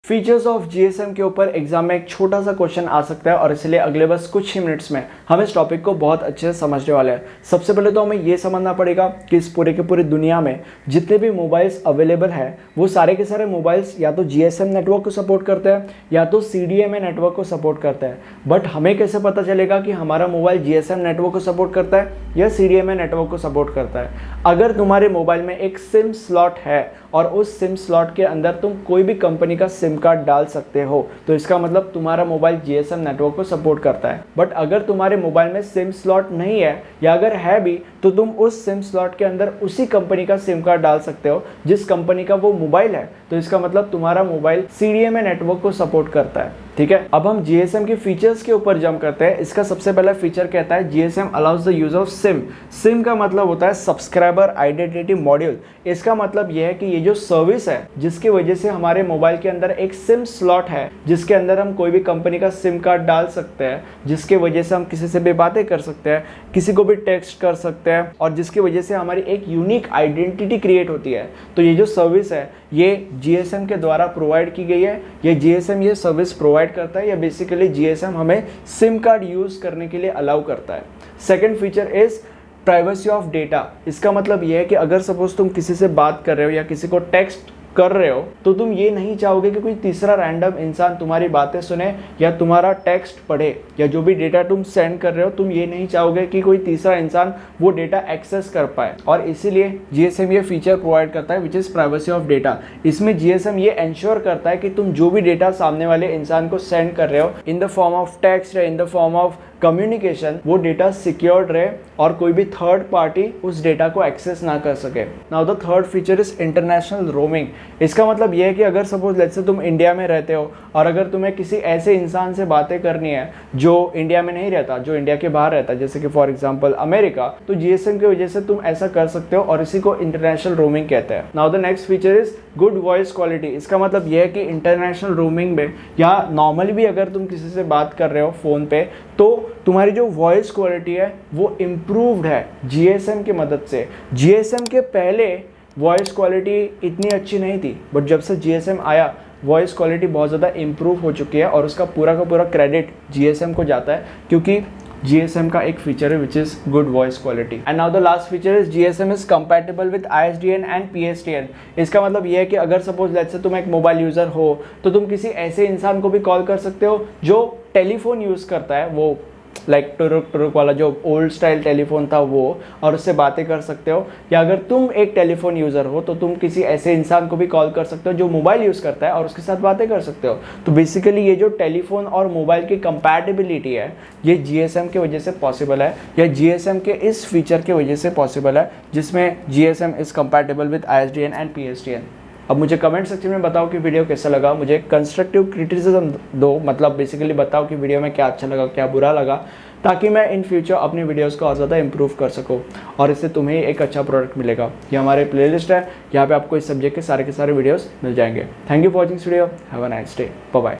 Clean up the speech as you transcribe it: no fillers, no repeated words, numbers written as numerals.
Features of GSM के ऊपर exam में एक छोटा सा क्वेश्चन आ सकता है और इसलिए अगले बस कुछ ही मिनट्स में हम इस टॉपिक को बहुत अच्छे से समझने वाले हैं। सबसे पहले तो हमें ये समझना पड़ेगा कि इस पूरे के पूरी दुनिया में जितने भी मोबाइल्स अवेलेबल हैं वो सारे के सारे मोबाइल्स या तो जीएसएम नेटवर्क को सपोर्ट करते हैं या तो सीडीएमए नेटवर्क को सपोर्ट करते हैं। बट हमें कैसे पता चलेगा कि हमारा मोबाइल जीएसएम नेटवर्क को सपोर्ट करता है या सीडीएमए नेटवर्क को सपोर्ट करता है? अगर तुम्हारे मोबाइल में एक सिम स्लॉट है और उस सिम स्लॉट के अंदर तुम कोई भी कंपनी का सिम कार्ड डाल सकते हो तो इसका मतलब तुम्हारा मोबाइल जीएसएम नेटवर्क को सपोर्ट करता है। बट अगर तुम्हारे मोबाइल में सिम स्लॉट नहीं है या अगर है भी तो तुम उस सिम स्लॉट के अंदर उसी कंपनी का सिम कार्ड डाल सकते हो जिस कंपनी का वो मोबाइल है, तो इसका मतलब तुम्हारा मोबाइल सीडीएमए नेटवर्क को सपोर्ट करता है। ठीक है, अब हम जीएसएम के फीचर्स के ऊपर जंप करते हैं। इसका सबसे पहला फीचर कहता है GSM allows the use of SIM. SIM का मतलब होता है सब्सक्राइबर आइडेंटिटी मॉड्यूल। इसका मतलब यह है कि ये जो सर्विस है जिसकी वजह से हमारे मोबाइल के अंदर एक सिम स्लॉट है जिसके अंदर हम कोई भी कंपनी का सिम कार्ड डाल सकते हैं, जिसके वजह से हम किसी से भी बातें कर सकते हैं, किसी को भी टेक्स्ट कर सकते हैं और जिसकी वजह से हमारी एक यूनिक आइडेंटिटी क्रिएट होती है। तो ये जो सर्विस है ये जीएसएम के द्वारा प्रोवाइड की गई है। ये जीएसएम ये सर्विस प्रोवाइड करता है या बेसिकली जीएसएम हमें सिम कार्ड यूज करने के लिए अलाउ करता है। Second feature is privacy of data. इसका मतलब यह है कि अगर सपोज तुम किसी से बात कर रहे हो या किसी को टेक्स्ट कर रहे हो तो तुम ये नहीं चाहोगे कि कोई तीसरा रैंडम इंसान तुम्हारी बातें सुने या तुम्हारा टेक्स्ट पढ़े या जो भी डेटा तुम सेंड कर रहे हो तुम ये नहीं चाहोगे कि कोई तीसरा इंसान वो डेटा एक्सेस कर पाए। और इसीलिए जीएसएम ये फीचर प्रोवाइड करता है which is privacy of data. इसमें जीएसएम ये एंश्योर करता है कि तुम जो भी डेटा सामने वाले इंसान को सेंड कर रहे हो in the form of text या in the form of communication, वो डेटा सिक्योर्ड रहे और कोई भी थर्ड पार्टी उस डेटा को एक्सेस ना कर सके। Now the third feature is international roaming. इसका मतलब यह है कि अगर सपोज लेट्स से तुम इंडिया में रहते हो और अगर तुम्हें किसी ऐसे इंसान से बातें करनी है जो इंडिया में नहीं रहता, जो इंडिया के बाहर रहता है, जैसे कि फॉर एग्जांपल अमेरिका, तो जीएसएम की वजह से तुम ऐसा कर सकते हो और इसी को इंटरनेशनल रोमिंग कहते हैं। Now the next feature is good voice quality. इसका मतलब यह है कि इंटरनेशनल रोमिंग में या नॉर्मली भी अगर तुम किसी से बात कर रहे हो फोन पे तो तुम्हारी जो वॉइस क्वालिटी है वो इम्प्रूव्ड है जीएसएम की मदद से। जीएसएम के पहले वॉइस क्वालिटी इतनी अच्छी नहीं थी बट जब से जीएसएम आया वॉइस क्वालिटी बहुत ज़्यादा इम्प्रूव हो चुकी है और उसका पूरा का पूरा क्रेडिट जीएसएम को जाता है क्योंकि GSM का एक फीचर है which is good voice quality. And now the last feature is GSM is compatible with ISDN and PSTN। इसका मतलब ये है कि अगर सपोज लेट्स से तुम एक मोबाइल यूजर हो तो तुम किसी ऐसे इंसान को भी कॉल कर सकते हो जो टेलीफोन यूज करता है, वो लाइक टुरुक वाला जो ओल्ड स्टाइल टेलीफोन था वो, और उससे बातें कर सकते हो। या अगर तुम एक टेलीफोन यूज़र हो तो तुम किसी ऐसे इंसान को भी कॉल कर सकते हो जो मोबाइल यूज़ करता है और उसके साथ बातें कर सकते हो। तो बेसिकली ये जो टेलीफोन और मोबाइल की कंपैटिबिलिटी है ये जीएसएम की वजह से पॉसिबल है या जीएसएम के इस फीचर की वजह से पॉसिबल है जिसमें GSM is compatible with ISDN and PSTN। अब मुझे कमेंट सेक्शन में बताओ कि वीडियो कैसा लगा, मुझे कंस्ट्रक्टिव क्रिटिसिज्म दो, मतलब बेसिकली बताओ कि वीडियो में क्या अच्छा लगा क्या बुरा लगा, ताकि मैं इन फ्यूचर अपनी वीडियोस को और ज़्यादा इंप्रूव कर सकूं और इससे तुम्हें एक अच्छा प्रोडक्ट मिलेगा। ये हमारे प्लेलिस्ट है, यहाँ पे आपको इस सब्जेक्ट के सारे वीडियोस मिल जाएंगे। Thank you for watching this video, have a nice day, bye bye.